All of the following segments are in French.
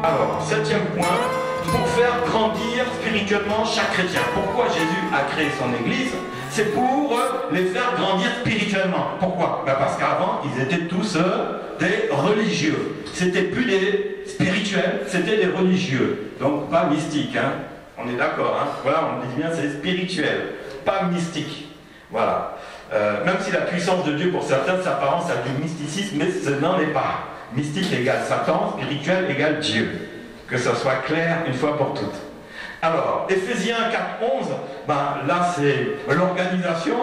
Alors, septième point, pour faire grandir spirituellement chaque chrétien. Pourquoi Jésus a créé son Église? C'est pour les faire grandir spirituellement. Pourquoi? Parce qu'avant, ils étaient tous des religieux. C'était plus des spirituels, c'était des religieux. Donc pas mystiques, hein. On est d'accord, hein. Voilà, on dit bien c'est spirituel, pas mystique. Voilà. Même si la puissance de Dieu pour certains s'apparence à du mysticisme, mais ce n'en est pas. Mystique égale Satan, spirituel égale Dieu. Que ça soit clair une fois pour toutes. Alors, Éphésiens 4:11, là c'est l'organisation,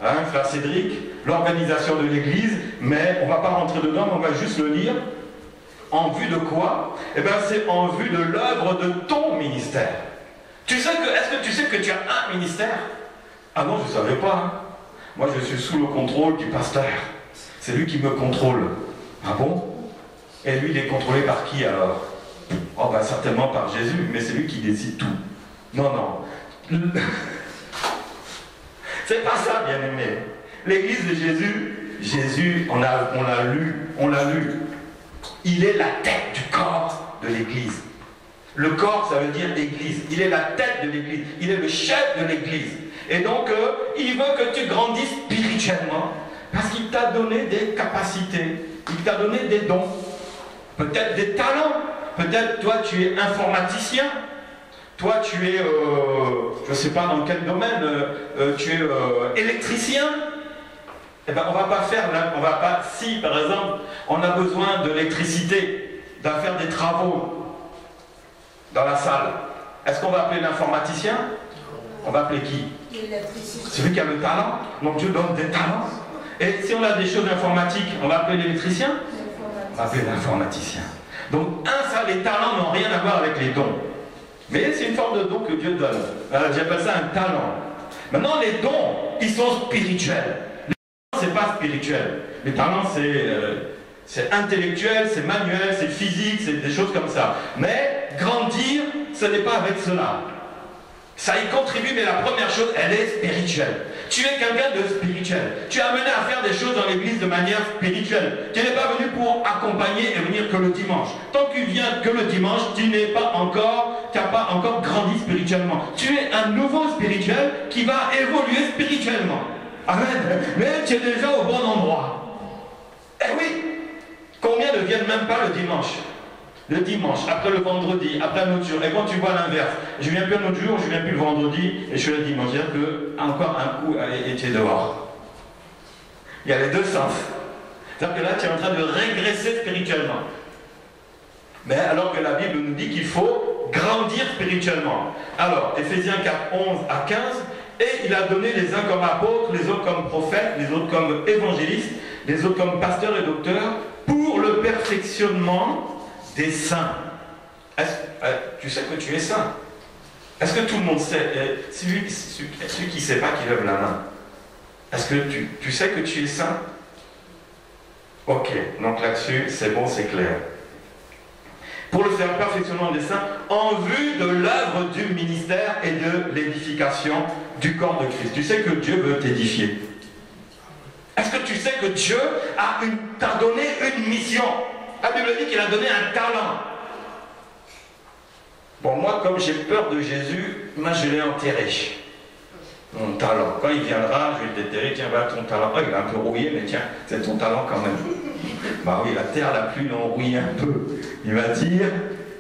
hein, frère Cédric, l'organisation de l'Église, mais on ne va pas rentrer dedans, mais on va juste le lire. En vue de quoi? Eh bien, c'est en vue de l'œuvre de ton ministère. Est-ce que tu sais que tu as un ministère? Ah non, je ne savais pas. Hein. Moi, je suis sous le contrôle du pasteur. C'est lui qui me contrôle. Ah bon? Et lui, il est contrôlé par qui alors? Oh, certainement par Jésus, mais c'est lui qui décide tout. Non, non. C'est pas ça, bien aimé. L'église de Jésus, on l'a lu. Il est la tête du corps de l'église. Le corps, ça veut dire l'église. Il est la tête de l'église. Il est le chef de l'église. Et donc, il veut que tu grandisses spirituellement parce qu'il t'a donné des capacités. Il t'a donné des dons. Peut-être des talents. Peut-être toi tu es informaticien, toi tu es, je ne sais pas dans quel domaine, tu es électricien. Eh bien on va pas, si par exemple on a besoin d'électricité, d'en faire des travaux dans la salle, est-ce qu'on va appeler l'informaticien? On va appeler qui? Celui qui a le talent. Donc Dieu donne des talents. Et si on a des choses informatiques, on va appeler l'électricien? On va appeler l'informaticien. Donc, les talents n'ont rien à voir avec les dons. Mais c'est une forme de don que Dieu donne. J'appelle ça un talent. Maintenant, les dons, ils sont spirituels. Les talents, c'est pas spirituel. Les talents, c'est intellectuel, c'est manuel, c'est physique, c'est des choses comme ça. Mais grandir, ce n'est pas avec cela. Ça y contribue, mais la première chose, elle est spirituelle. Tu es quelqu'un de spirituel. Tu es amené à faire des choses dans l'église de manière spirituelle. Tu n'es pas venu pour accompagner et venir que le dimanche. Tant que tu viens que le dimanche, tu n'as pas encore grandi spirituellement. Tu es un nouveau spirituel qui va évoluer spirituellement. Amen. Mais tu es déjà au bon endroit. Eh oui. Combien ne viennent même pas le dimanche? Le dimanche, après le vendredi, après un autre jour. Et quand tu vois l'inverse, je viens plus un autre jour, je viens plus le vendredi, et je suis le dimanche. C'est-à-dire que encore un coup, et tu es dehors. Il y a les deux sens. C'est-à-dire que là, tu es en train de régresser spirituellement. Mais alors que la Bible nous dit qu'il faut grandir spirituellement. Alors, Éphésiens 4:11 à 15, et il a donné les uns comme apôtres, les autres comme prophètes, les autres comme évangélistes, les autres comme pasteurs et docteurs, pour le perfectionnement des saints. Tu sais que tu es saint? Est-ce que tout le monde sait? Celui qui ne sait pas, qui lève la main. Est-ce que tu sais que tu es saint? Ok, donc là-dessus, c'est bon, c'est clair. Pour le faire perfectionnement des saints, en vue de l'œuvre du ministère et de l'édification du corps de Christ. Tu sais que Dieu veut t'édifier. Est-ce que tu sais que Dieu t'a donné une mission? La Bible dit qu'il a donné un talent. Bon, moi, comme j'ai peur de Jésus, moi, je l'ai enterré. Mon talent. Quand il viendra, je vais le déterrer. Tiens, voilà ton talent. Oh, il est un peu rouillé, mais tiens, c'est ton talent quand même. Bah oui, la terre, la pluie l'ont rouillé un peu. Il va dire,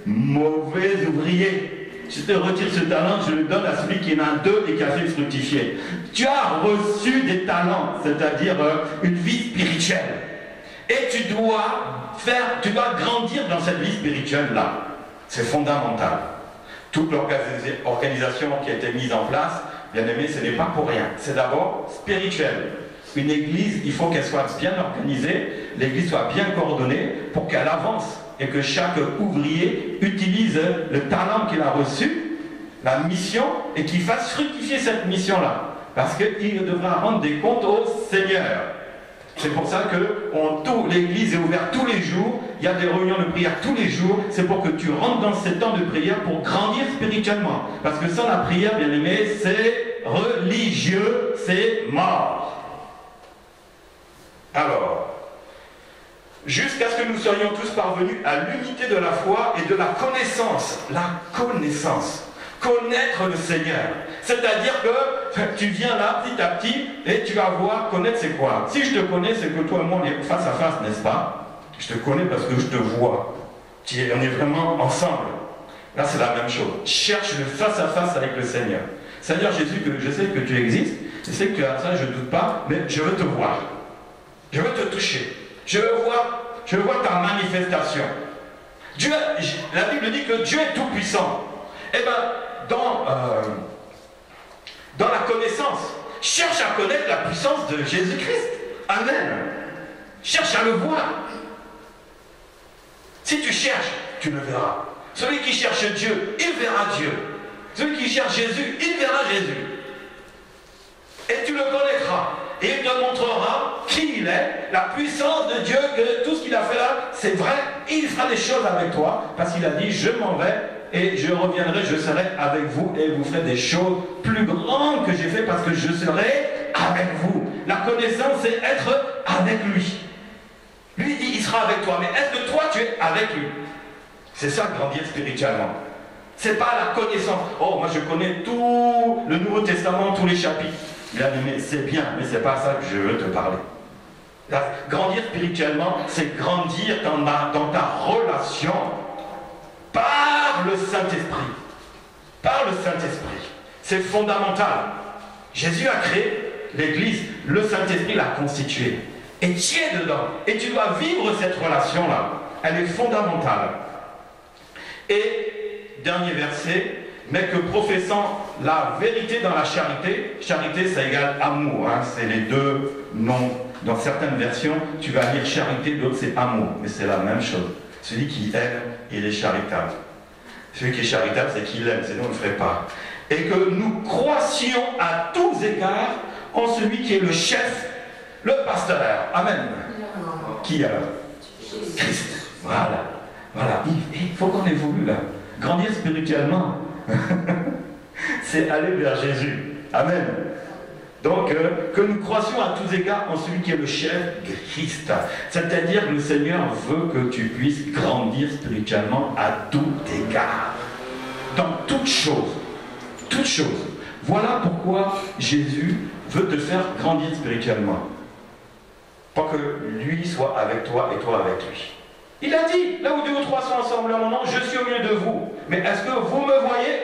mauvais ouvrier. Je te retire ce talent, je le donne à celui qui en a deux et qui a fait fructifier. Tu as reçu des talents, c'est-à-dire une vie spirituelle. Et tu dois grandir dans cette vie spirituelle-là. C'est fondamental. Toute l'organisation qui a été mise en place, bien aimé, ce n'est pas pour rien. C'est d'abord spirituel. Une église, il faut qu'elle soit bien organisée, l'église soit bien coordonnée pour qu'elle avance et que chaque ouvrier utilise le talent qu'il a reçu, la mission, et qu'il fasse fructifier cette mission-là. Parce qu'il devra rendre des comptes au Seigneur. C'est pour ça que l'église est ouverte tous les jours, il y a des réunions de prière tous les jours, c'est pour que tu rentres dans ces temps de prière pour grandir spirituellement. Parce que sans la prière, bien aimé, c'est religieux, c'est mort. Alors, jusqu'à ce que nous soyons tous parvenus à l'unité de la foi et de la connaissance. La connaissance. Connaître le Seigneur. C'est-à-dire que tu viens là petit à petit et tu vas voir, connaître c'est quoi. Si je te connais, c'est que toi et moi on est face à face, n'est-ce pas? Je te connais parce que je te vois. On est vraiment ensemble. Là c'est la même chose. Cherche le face à face avec le Seigneur. Seigneur Jésus, je sais que tu existes, je sais que tu as ça, je ne doute pas, mais je veux te voir. Je veux te toucher. Je veux voir ta manifestation. Dieu, la Bible dit que Dieu est tout puissant. Eh bien, dans la connaissance, cherche à connaître la puissance de Jésus-Christ. Amen. Cherche à le voir. Si tu cherches, tu le verras. Celui qui cherche Dieu, il verra Dieu. Celui qui cherche Jésus, il verra Jésus. Et tu le connaîtras. Et il te montrera qui il est, la puissance de Dieu, que tout ce qu'il a fait là, c'est vrai. Il fera des choses avec toi, parce qu'il a dit, je m'en vais. Et je reviendrai, je serai avec vous et vous ferez des choses plus grandes que j'ai fait parce que je serai avec vous. La connaissance, c'est être avec lui. Lui dit, il sera avec toi. Mais est-ce que toi, tu es avec lui? C'est ça, grandir spirituellement. C'est pas la connaissance. Oh, moi, je connais tout le Nouveau Testament, tous les chapitres. Bien aimé, c'est bien, mais c'est pas ça que je veux te parler. Grandir spirituellement, c'est grandir dans ta relation par le Saint-Esprit. Par le Saint-Esprit. C'est fondamental. Jésus a créé l'Église, le Saint-Esprit l'a constituée. Et tu es dedans. Et tu dois vivre cette relation-là. Elle est fondamentale. Et, dernier verset, mais que professant la vérité dans la charité, charité ça égale amour, hein, c'est les deux noms. Dans certaines versions, tu vas lire charité, d'autres c'est amour, mais c'est la même chose. Celui qui aime, il est charitable. Celui qui est charitable, c'est qu'il aime, sinon on ne le ferait pas. Et que nous croissions à tous égards en celui qui est le chef, le pasteur. Amen. Qui alors? Christ. Voilà. Voilà. Il faut qu'on évolue là. Grandir spirituellement. C'est aller vers Jésus. Amen. Donc, que nous croissions à tous égards en celui qui est le chef, Christ. C'est-à-dire que le Seigneur veut que tu puisses grandir spirituellement à tout égard. Dans toutes choses. Toutes choses. Voilà pourquoi Jésus veut te faire grandir spirituellement. Pas que lui soit avec toi et toi avec lui. Il a dit, là où 2 ou 3 sont ensemble à mon nom, je suis au milieu de vous. Mais est-ce que vous me voyez?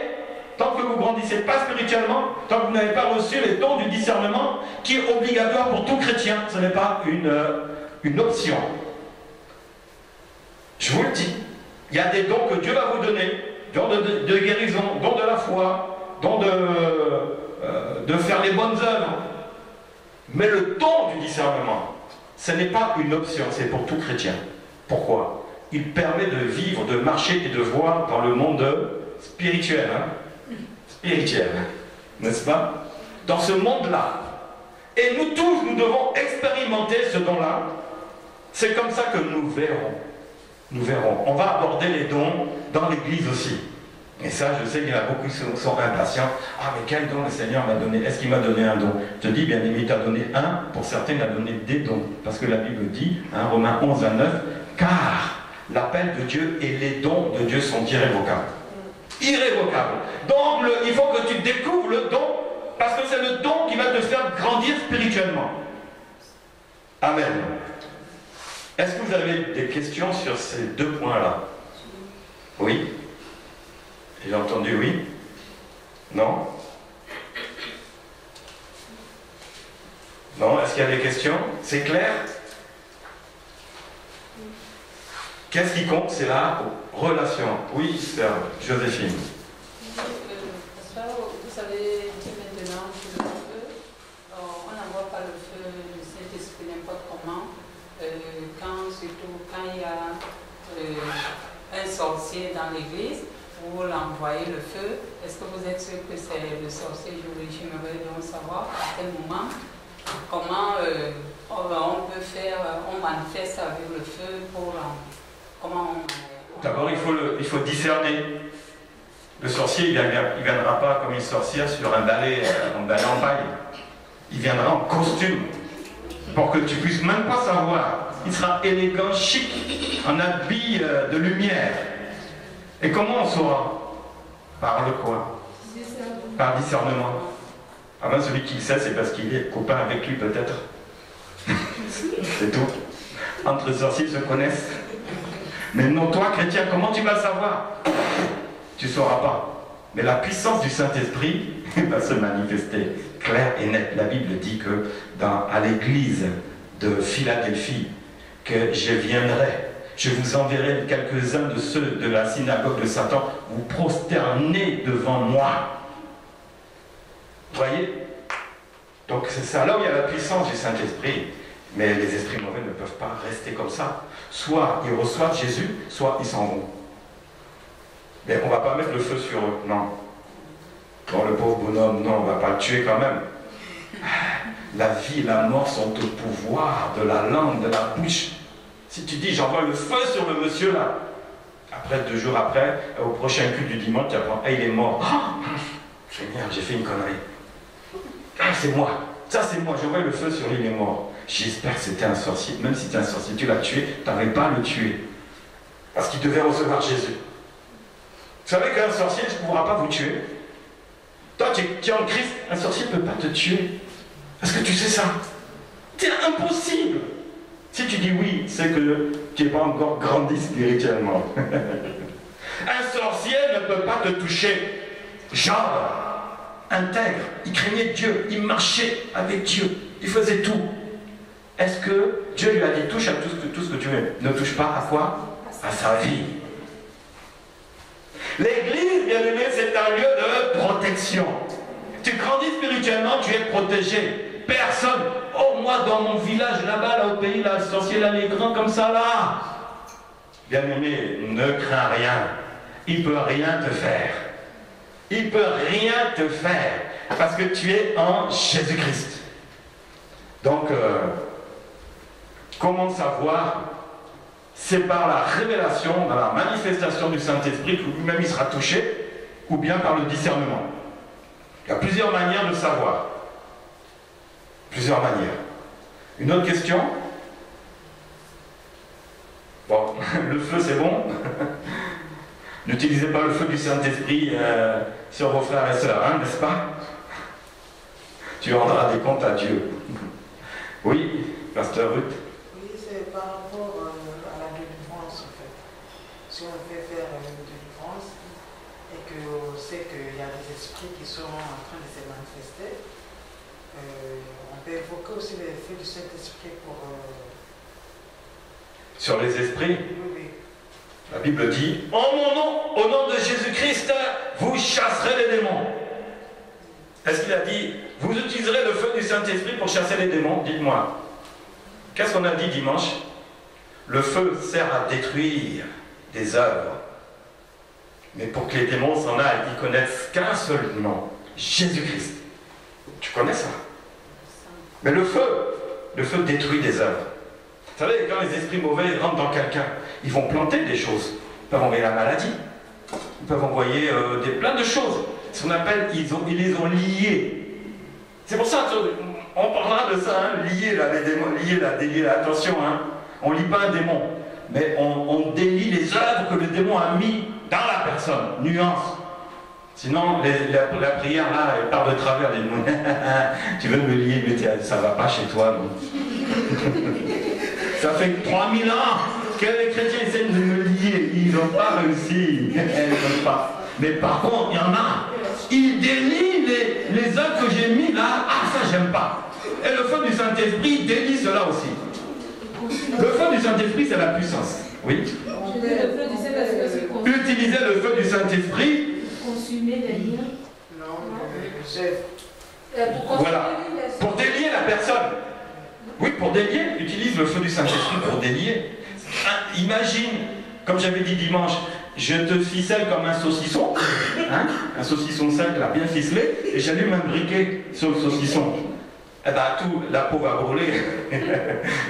Tant que vous ne grandissez pas spirituellement, tant que vous n'avez pas reçu les dons du discernement, qui est obligatoire pour tout chrétien, ce n'est pas une option. Je vous le dis, il y a des dons que Dieu va vous donner, dons de guérison, dons de la foi, dons de faire les bonnes œuvres. Mais le don du discernement, ce n'est pas une option, c'est pour tout chrétien. Pourquoi? Il permet de vivre, de marcher et de voir dans le monde spirituel. Spirituel, n'est-ce pas? Dans ce monde-là. Et nous tous, nous devons expérimenter ce don-là. C'est comme ça que nous verrons. Nous verrons. On va aborder les dons dans l'Église aussi. Et ça, je sais qu'il y en a beaucoup qui sont impatients. Ah, mais quel don le Seigneur m'a donné? Est-ce qu'il m'a donné un don? Je te dis, bien aimé, il t'a donné un. Pour certains, il a donné des dons. Parce que la Bible dit, Romains 11 à 9, car l'appel de Dieu et les dons de Dieu sont irrévocables. Irrévocables. Donc, il faut que tu découvres le don, parce que c'est le don qui va te faire grandir spirituellement. Amen. Est-ce que vous avez des questions sur ces deux points-là? Oui? J'ai entendu oui? Non? Non? Est-ce qu'il y a des questions? C'est clair? Qu'est-ce qui compte? C'est la relation. Oui, Joséphine. Vous savez, maintenant, sur le feu, on n'envoie pas le feu du Saint-Esprit n'importe comment. Surtout quand il y a un sorcier dans l'église, vous l'envoyez le feu. Est-ce que vous êtes sûr que c'est le sorcier? J'aimerais donc savoir à quel moment, comment on peut faire, on manifeste avec le feu pour... D'abord, il faut discerner. Le sorcier, il ne viendra pas comme une sorcière sur un balai en paille. Il viendra en costume. pour que tu puisses même pas savoir. Il sera élégant, chic, en habit de lumière. Et comment on saura? Par le quoi? Par discernement. Ah ben celui qui le sait, c'est parce qu'il est copain avec lui peut-être. C'est tout. Entre sorciers se connaissent. Mais non, toi chrétien, comment tu vas savoir? Tu ne sauras pas. Mais la puissance du Saint-Esprit va se manifester clair et net. La Bible dit que à l'église de Philadelphie, que je viendrai, je vous enverrai quelques-uns de ceux de la synagogue de Satan, vous prosternez devant moi. Vous voyez? Donc c'est ça, là où il y a la puissance du Saint-Esprit. Mais les esprits mauvais ne peuvent pas rester comme ça. Soit ils reçoivent Jésus, soit ils s'en vont. Mais on ne va pas mettre le feu sur eux, non. Bon, le pauvre bonhomme, non, on ne va pas le tuer quand même. La vie et la mort sont au pouvoir de la langue, de la bouche. Si tu dis, j'envoie le feu sur le monsieur là, après 2 jours après, au prochain culte du dimanche, tu apprends, il est mort. Oh, Seigneur, j'ai fait une connerie. Ah, c'est moi. Ça, c'est moi. J'envoie le feu sur lui, il est mort. J'espère que c'était un sorcier. Même si c'était un sorcier, tu l'as tué, tu n'avais pas à le tuer. Parce qu'il devait recevoir Jésus. Vous savez qu'un sorcier ne pourra pas vous tuer. Toi, tu es en Christ, un sorcier ne peut pas te tuer. Est-ce que tu sais ça? C'est impossible. Si tu dis oui, c'est que tu n'es pas encore grandi spirituellement. Un sorcier ne peut pas te toucher. Genre, intègre, il craignait Dieu, il marchait avec Dieu, il faisait tout. Est-ce que Dieu lui a dit touche à tout ce que tu veux? Ne touche pas à quoi? À sa vie. L'église, bien aimé, c'est un lieu de protection. Tu grandis spirituellement, tu es protégé. Personne, oh moi dans mon village là-bas, là au pays, là, le sorcier là, les grands comme ça là. Bien aimé, ne crains rien. Il ne peut rien te faire. Il ne peut rien te faire. Parce que tu es en Jésus-Christ. Donc, comment savoir? C'est par la révélation, par la manifestation du Saint-Esprit que lui-même il sera touché, ou bien par le discernement. Il y a plusieurs manières de savoir. Plusieurs manières. Une autre question? Bon, le feu c'est bon. N'utilisez pas le feu du Saint-Esprit sur vos frères et sœurs, hein, n'est-ce pas? Tu rendras des comptes à Dieu. Oui, Pasteur Ruth. Oui, c'est par rapport à la délivrance en fait. Si on fait faire une délivrance et qu'on sait qu'il y a des esprits qui sont en train de se manifester, on peut évoquer aussi les feux du Saint-Esprit pour... Sur les esprits? Oui, oui. La Bible dit, en mon nom, au nom de Jésus-Christ, vous chasserez les démons. Est-ce qu'il a dit, vous utiliserez le feu du Saint-Esprit pour chasser les démons? Dites-moi. Qu'est-ce qu'on a dit dimanche? Le feu sert à détruire des œuvres. Mais pour que les démons s'en aillent, ils connaissent qu'un seul nom, Jésus-Christ. Tu connais ça? Mais le feu détruit des œuvres. Vous savez, quand les esprits mauvais rentrent dans quelqu'un, ils vont planter des choses. Ils peuvent envoyer la maladie. Ils peuvent envoyer plein de choses. Ce qu'on appelle, ils les ont liés. C'est pour ça qu'on parlera de ça, hein, lier là, les démons, lier attention, hein. On ne lie pas un démon, mais on délie les œuvres que le démon a mis dans la personne. Nuance. Sinon, la prière là, elle part de travers les démons. Tu veux me lier, mais ça ne va pas chez toi, non? Ça fait 3000 ans que les chrétiens essaient de me lier. Ils n'ont pas réussi. Ils n'ont pas. Mais par contre, il y en a. Ils délient les œuvres que j'ai mis là. Ah, ça, j'aime pas. Et le feu du Saint-Esprit délie cela aussi. Le feu du Saint-Esprit, c'est la puissance. Oui. Utilisez le feu du Saint-Esprit. Consumer les liens. Non, Voilà. Pour délier la personne. Oui, pour délier, utilise le feu du Saint-Esprit pour délier. Imagine, comme j'avais dit dimanche, je te ficelle comme un saucisson, hein, un saucisson sec là, bien ficelé, et j'allume un briquet sur le saucisson. Eh bien, la peau va brûler,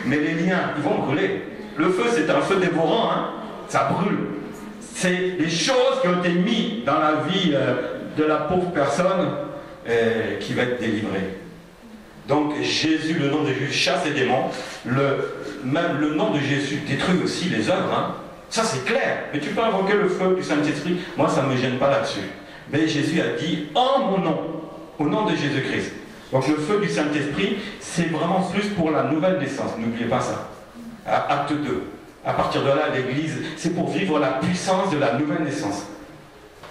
mais les liens, ils vont brûler. Le feu, c'est un feu dévorant, hein, ça brûle. C'est des choses qui ont été mises dans la vie de la pauvre personne qui va être délivrée. Donc Jésus, le nom de Jésus chasse les démons. Même le nom de Jésus détruit aussi les œuvres. Hein. Ça c'est clair. Mais tu peux invoquer le feu du Saint-Esprit. Moi ça ne me gêne pas là-dessus. Mais Jésus a dit en mon nom, au nom de Jésus-Christ. Donc le feu du Saint-Esprit, c'est vraiment plus pour la nouvelle naissance. N'oubliez pas ça. Acte 2. À partir de là, l'Église, c'est pour vivre la puissance de la nouvelle naissance.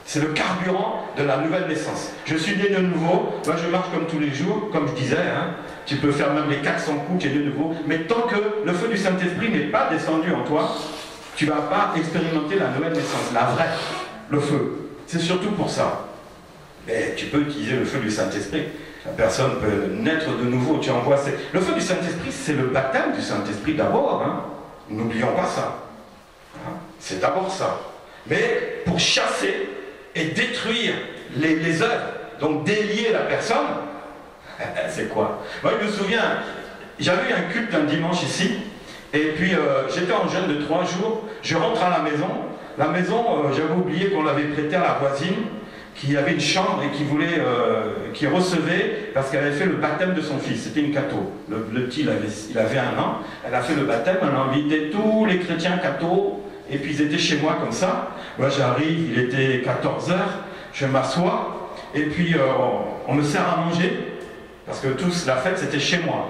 C'est le carburant de la nouvelle naissance. Je suis né de nouveau, moi je marche comme tous les jours, comme je disais, hein. Tu peux faire même les 400 coups, tu es né de nouveau, mais tant que le feu du Saint-Esprit n'est pas descendu en toi, tu ne vas pas expérimenter la nouvelle naissance, la vraie, le feu. C'est surtout pour ça. Mais tu peux utiliser le feu du Saint-Esprit. La personne peut naître de nouveau, tu envoies... Le feu du Saint-Esprit, c'est le baptême du Saint-Esprit d'abord, hein. N'oublions pas ça. Hein? C'est d'abord ça. Mais pour chasser et détruire les œuvres, donc délier la personne, c'est quoi? Moi, je me souviens, j'avais eu un culte un dimanche ici, et puis j'étais en jeûne de 3 jours, je rentre à la maison. La maison, j'avais oublié qu'on l'avait prêtée à la voisine, qui avait une chambre et qui recevait, parce qu'elle avait fait le baptême de son fils. C'était une catho. Le petit, il avait 1 an. Elle a fait le baptême, elle a invité tous les chrétiens cathos, et puis ils étaient chez moi comme ça. Moi j'arrive, il était 14 h, je m'assois, et puis on me sert à manger, parce que la fête c'était chez moi.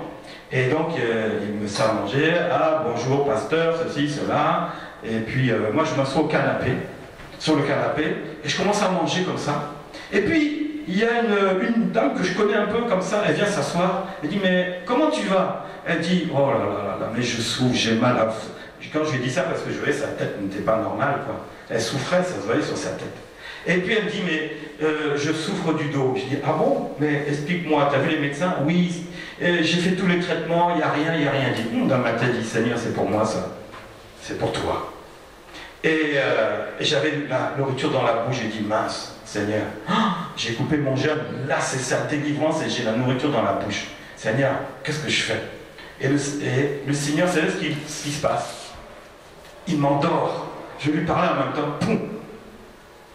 Et donc il me sert à manger, ah bonjour pasteur, ceci, cela, et puis moi je m'assois au canapé, sur le canapé, et je commence à manger comme ça. Et puis, il y a une dame que je connais un peu comme ça, elle vient s'asseoir, elle dit, mais comment tu vas? Elle dit, oh là là là, mais je souffre, j'ai mal à... Quand je lui ai dit ça, parce que je voyais sa tête n'était pas normale, quoi. Elle souffrait, ça se voyait sur sa tête. Et puis elle me dit, mais je souffre du dos. Je dis, ah bon? Mais explique-moi, t'as vu les médecins? Oui, j'ai fait tous les traitements, il n'y a rien. Elle dit, dans ma tête, je dis, Seigneur, c'est pour moi ça, c'est pour toi. Et j'avais la nourriture dans la bouche, j'ai dit, mince, Seigneur, j'ai coupé mon jeûne, là c'est sa délivrance et j'ai la nourriture dans la bouche. Seigneur, qu'est-ce que je fais? Et le Seigneur, c'est ce qui se passe. Il m'endort. Je lui parlais en même temps, poum,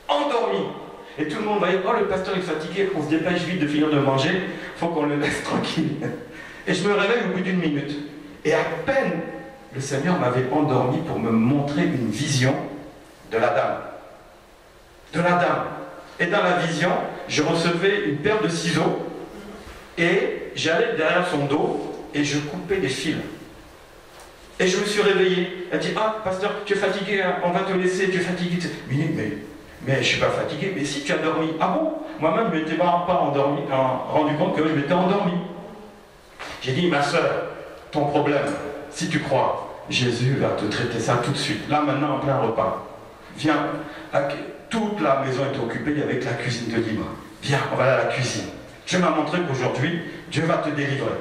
endormi. Et tout le monde va dire, oh le pasteur est fatigué, on se dépêche vite de finir de manger, il faut qu'on le laisse tranquille. Et je me réveille au bout d'1 minute. Et à peine, le Seigneur m'avait endormi pour me montrer une vision de la dame. De la dame. Et dans la vision, je recevais une paire de ciseaux et j'allais derrière son dos et je coupais des fils. Et je me suis réveillé. Elle dit, ah, pasteur, tu es fatigué, hein, on va te laisser, tu es fatigué. Mais je ne suis pas fatigué. Mais si, tu as dormi. Ah bon? Moi-même, je ne m'étais pas rendu compte que je m'étais endormi. J'ai dit, ma soeur, ton problème, si tu crois, Jésus va te traiter ça tout de suite. Là, maintenant, en plein repas. Viens. Toute la maison est occupée, il y avait que la cuisine de libre. Viens, on va aller à la cuisine. Dieu m'a montré qu'aujourd'hui, Dieu va te délivrer.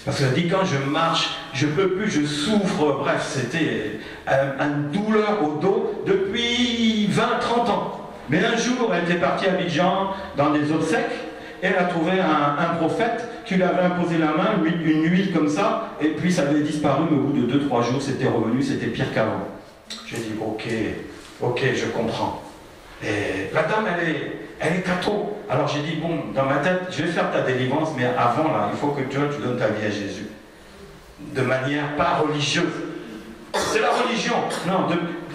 Parce qu'elle dit, quand je marche, je ne peux plus, je souffre. Bref, c'était une douleur au dos depuis 20-30 ans. Mais un jour, elle était partie à Abidjan dans des obsèques et elle a trouvé un prophète qui lui avait imposé la main, une huile comme ça, et puis ça avait disparu, mais au bout de 2-3 jours, c'était revenu, c'était pire qu'avant. J'ai dit, ok, je comprends. Et la dame, elle est catho. Alors j'ai dit, bon, dans ma tête, je vais faire ta délivrance, mais avant, là, il faut que tu donnes ta vie à Jésus. De manière pas religieuse. C'est la religion. Non,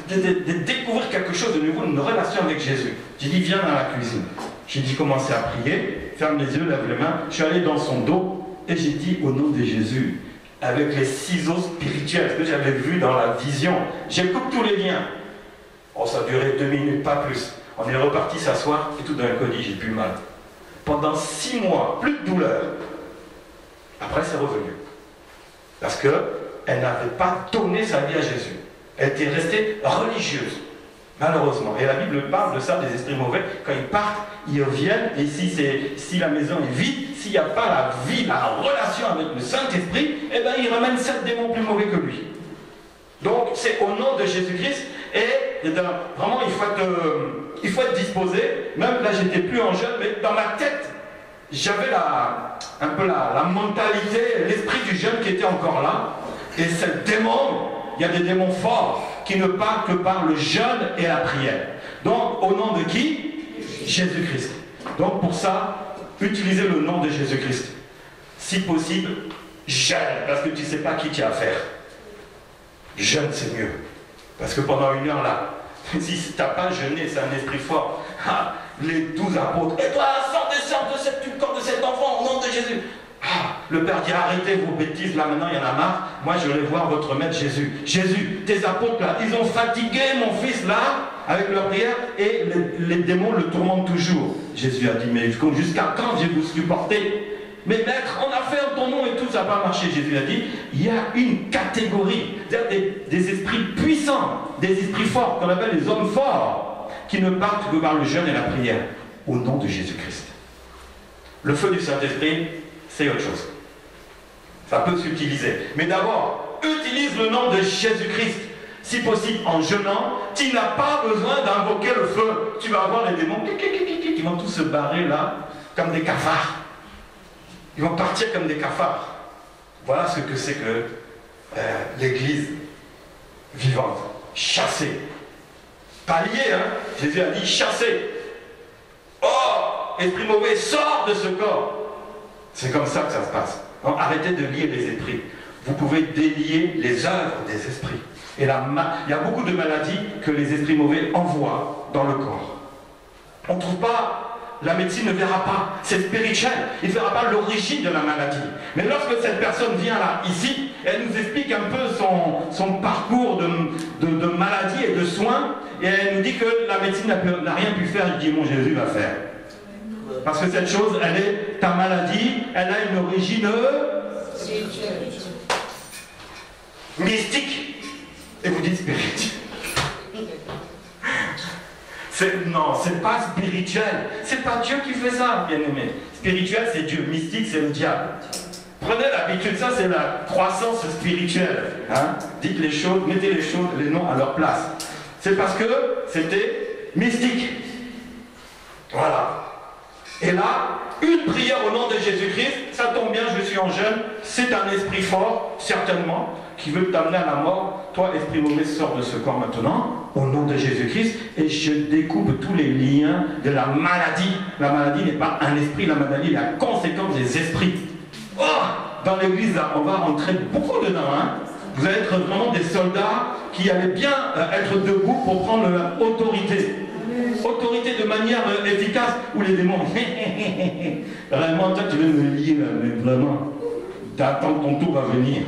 de découvrir quelque chose de nouveau, une relation avec Jésus. J'ai dit, viens dans la cuisine. J'ai dit, commencez à prier, ferme les yeux, lève les mains. Je suis allé dans son dos et j'ai dit, au nom de Jésus, avec les ciseaux spirituels que j'avais vus dans la vision, j'ai coupé tous les liens. Oh, ça a duré 2 minutes, pas plus. On est reparti s'asseoir et tout d'un coup, j'ai plus mal. Pendant 6 mois, plus de douleur. Après, c'est revenu. Parce qu'elle n'avait pas donné sa vie à Jésus. Elle était restée religieuse. Malheureusement. Et la Bible parle de ça, des esprits mauvais. Quand ils partent, ils reviennent. Et si la maison est vide, s'il n'y a pas la vie, la relation avec le Saint-Esprit, eh bien, il ramène 7 démons plus mauvais que lui. Donc, c'est au nom de Jésus-Christ. Et vraiment, il faut être disposé. Même là, j'étais plus en jeûne, mais dans ma tête, j'avais un peu la mentalité, l'esprit du jeûne qui était encore là. Et ce démon, il y a des démons forts qui ne parlent que par le jeûne et la prière. Donc, au nom de qui? Jésus-Christ. Donc, pour ça, utilisez le nom de Jésus-Christ. Si possible, jeûne, parce que tu ne sais pas qui tu as affaire. Jeûne, c'est mieux. Parce que pendant 1 heure là, si tu n'as pas jeûné, c'est un esprit fort. Ah, les 12 apôtres, et toi, sors du corps de cet enfant au nom de Jésus. Ah, le Père dit, arrêtez vos bêtises, là maintenant il y en a marre. Moi je vais voir votre maître Jésus. Jésus, tes apôtres là, ils ont fatigué mon fils là, avec leur prière, et les démons le tourmentent toujours. Jésus a dit, mais jusqu'à quand je vais vous supporter? Mais maître, on a fait en ton nom et tout, ça n'a pas marché. Jésus a dit, il y a une catégorie, des esprits puissants, des esprits forts, qu'on appelle les hommes forts, qui ne partent que par le jeûne et la prière, au nom de Jésus-Christ. Le feu du Saint-Esprit, c'est autre chose. Ça peut s'utiliser. Mais d'abord, utilise le nom de Jésus-Christ. Si possible, en jeûnant, tu n'as pas besoin d'invoquer le feu. Tu vas avoir les démons qui vont tous se barrer là, comme des cafards. Ils vont partir comme des cafards. Voilà ce que c'est que l'église vivante. Chasser. Pas lié, hein. Jésus a dit chasser. Oh, esprit mauvais, sors de ce corps. C'est comme ça que ça se passe. Donc, arrêtez de lier les esprits. Vous pouvez délier les œuvres des esprits. Et il y a beaucoup de maladies que les esprits mauvais envoient dans le corps. On ne trouve pas, la médecine ne verra pas, c'est spirituel, il ne verra pas l'origine de la maladie. Mais lorsque cette personne vient là, ici, elle nous explique un peu son parcours de maladie et de soins, et elle nous dit que la médecine n'a rien pu faire, je dis, mon Jésus va faire. Parce que cette chose, elle est ta maladie, elle a une origine mystique. Et vous dites spirituel. Non, c'est pas spirituel. C'est pas Dieu qui fait ça, bien-aimé. Spirituel, c'est Dieu. Mystique, c'est le diable. Prenez l'habitude, ça c'est la croissance spirituelle. Hein? Dites les choses, mettez les choses, les noms à leur place. C'est parce que c'était mystique. Voilà. Et là, une prière au nom de Jésus-Christ, ça tombe bien, je suis en jeûne, c'est un esprit fort, certainement, qui veut t'amener à la mort. Toi, esprit mauvais, sors de ce corps maintenant, au nom de Jésus-Christ, et je découpe tous les liens de la maladie. La maladie n'est pas un esprit, la maladie est la conséquence des esprits. Oh, dans l'église, là, on va rentrer beaucoup dedans. Hein. Vous allez être vraiment des soldats qui allaient bien être debout pour prendre l'autorité. Autorité de manière efficace, ou les démons. Vraiment, toi, tu veux me lier, là, mais vraiment, t'attends que ton tour va venir.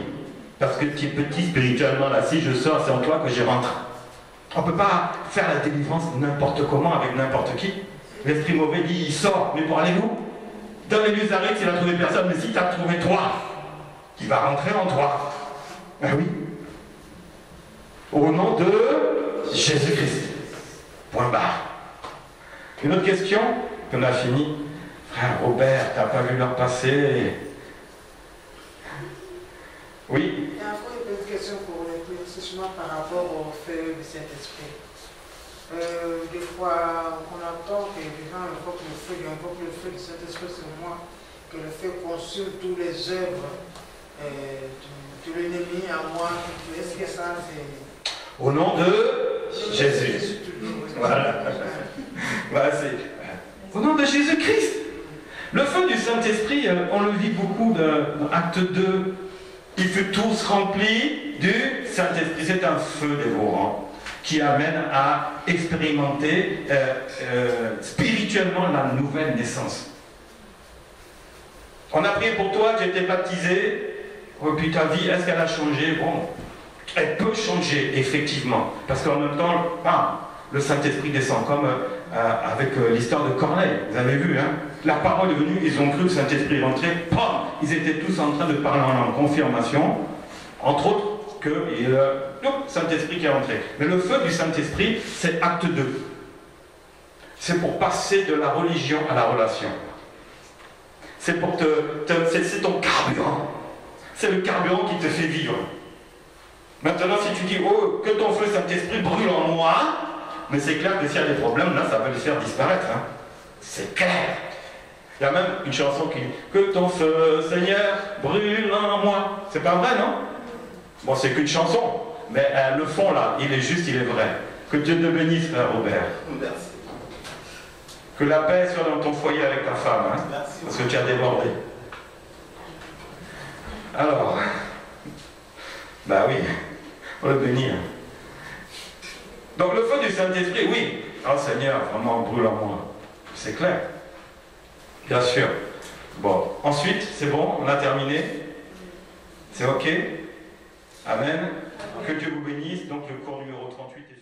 Parce que tu es petit spirituellement, là, si je sors, c'est en toi que je rentre. On ne peut pas faire la délivrance n'importe comment avec n'importe qui. L'esprit mauvais dit, il sort, mais pour aller où? Dans l'église d'Arrêt, s'il a trouvé personne, mais si tu as trouvé toi, il va rentrer en toi. Ah oui. Au nom de Jésus-Christ. Point barre. Une autre question, qu'on a fini. Frère Robert, t'as pas vu leur passer? Oui. Et après, une question pour l'éclaircissement par rapport au feu du Saint-Esprit. Des fois, on entend que les gens invoquent le feu du Saint-Esprit sur moi, que le feu consume toutes les œuvres de l'ennemi à moi. Est-ce que ça, c'est... Au nom de Jésus. Voilà. Voilà, au nom de Jésus-Christ. Le feu du Saint-Esprit, on le vit beaucoup dans Acte 2. Il fut tous remplis du Saint-Esprit. C'est un feu dévorant qui amène à expérimenter spirituellement la nouvelle naissance. On a prié pour toi, tu as été baptisé, oh, puis ta vie, est-ce qu'elle a changé? Bon, elle peut changer, effectivement, parce qu'en même temps, le Saint-Esprit descend, comme avec l'histoire de Corneille, vous avez vu, hein? La parole est venue, ils ont cru que le Saint-Esprit est rentré, ils étaient tous en train de parler en langue, confirmation, entre autres, que le Saint-Esprit qui est rentré. Mais le feu du Saint-Esprit, c'est acte 2. C'est pour passer de la religion à la relation. C'est pour c'est ton carburant. C'est le carburant qui te fait vivre. Maintenant, si tu dis, oh, que ton feu Saint-Esprit brûle en moi, mais c'est clair que s'il y a des problèmes, là, ça va les faire disparaître. Hein. C'est clair. Il y a même une chanson qui dit, que ton feu, Seigneur, brûle en moi. C'est pas vrai, non? Bon, c'est qu'une chanson, mais le fond, là, il est juste, il est vrai. Que Dieu te bénisse, frère Robert. Merci. Que la paix soit dans ton foyer avec ta femme, hein, parce que tu as débordé. Alors, bah oui, on le bénir. Donc le feu du Saint-Esprit, oui. Oh Seigneur, vraiment brûle en moi. C'est clair. Bien sûr. Bon, ensuite, c'est bon, on a terminé. C'est ok. Amen. Que Dieu vous bénisse. Donc le cours numéro 38 est